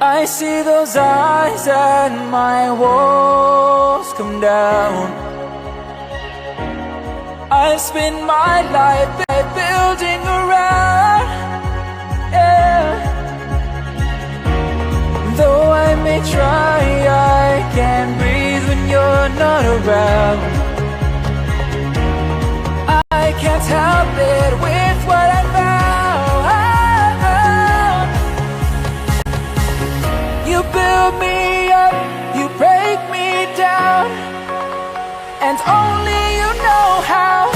I see those eyes and my walls come down. I spend my life building around, yeah. Though I may try, I can't breathe when you're not around. I can't help it with what I found. You build me up, you break me down, and only you know how.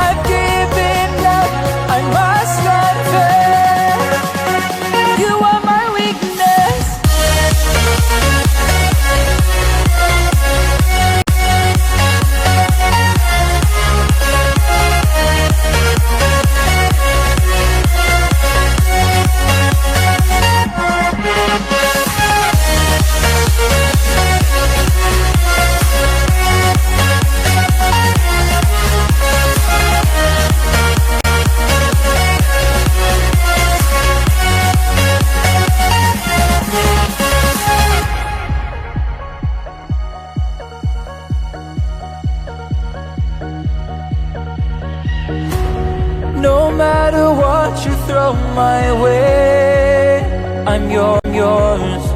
I've given up, I must confess. You are my weakness. No matter what you throw my way, I'm yours.